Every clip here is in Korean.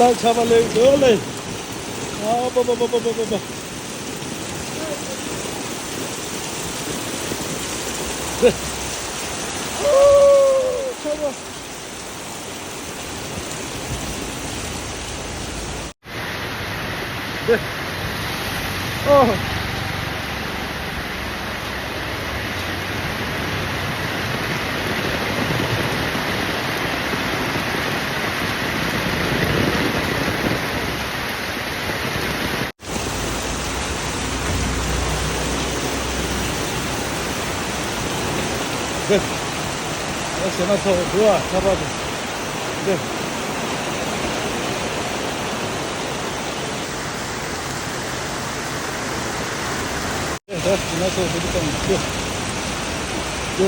다 잡아내, 넣을래. 아, 봐봐봐봐봐봐. 네. 잡아. 네. 네. 전화서 좋아, 잡아줘. 네. 네, 다 전화서 보니까, 네. 네.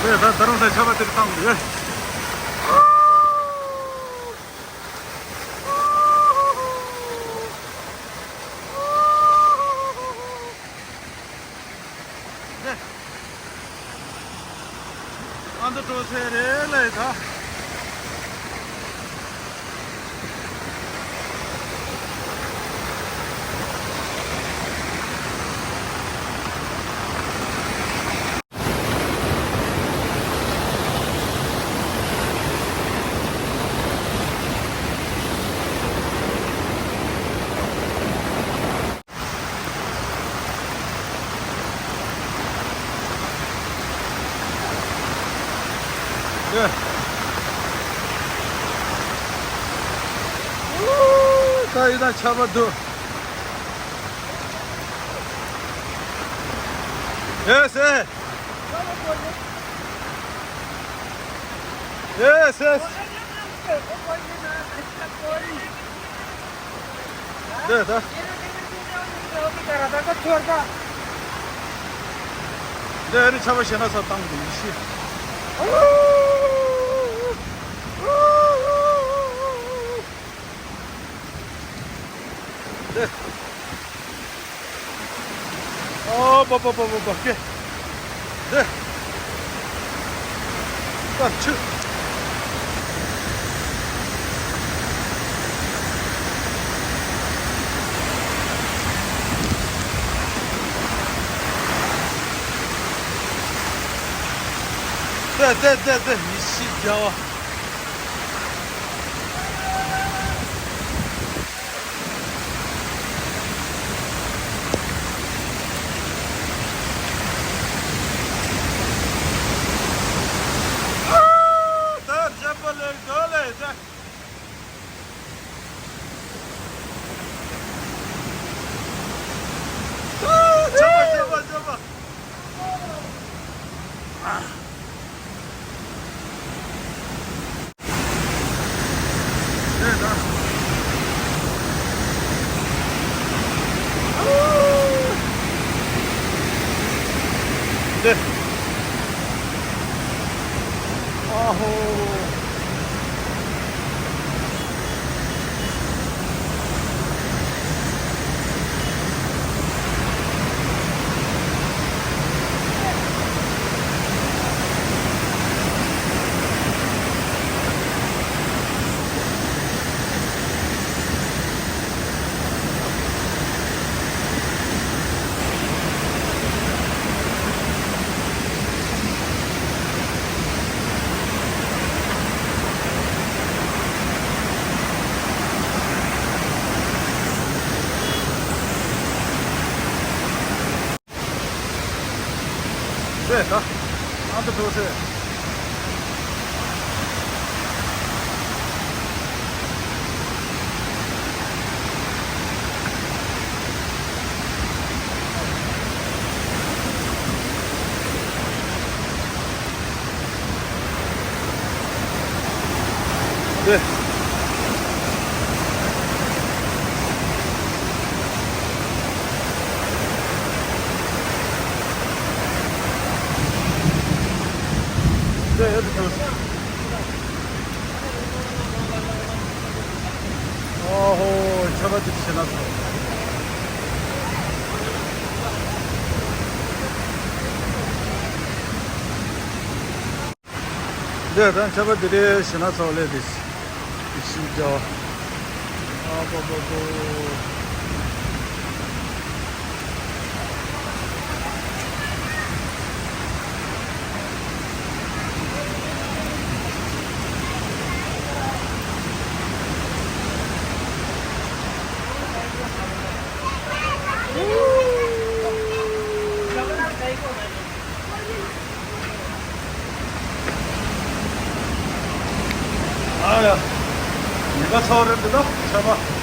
네, 다 다른 사람 잡아드렸다. 네. Ando to sere lai tha. 네. 다 일단 잡아도. 예스. 예스. 네, 다. 네, 이리 잡아 신어서 땅도 이씨. 네. 오케이. 네. 딱, 치. 네. 이씨, 겨워. 잡아. 네, 나. 네. 아호. 네, 다. 안돼 들어오세요. 네. 네, 여기 들어오세요. 어호, 잡아주기 지났어. 네, 난 잡아드려 신나서 올려야 되지. 진짜. 아, 아야, 내가 서울에 들어? 잡아.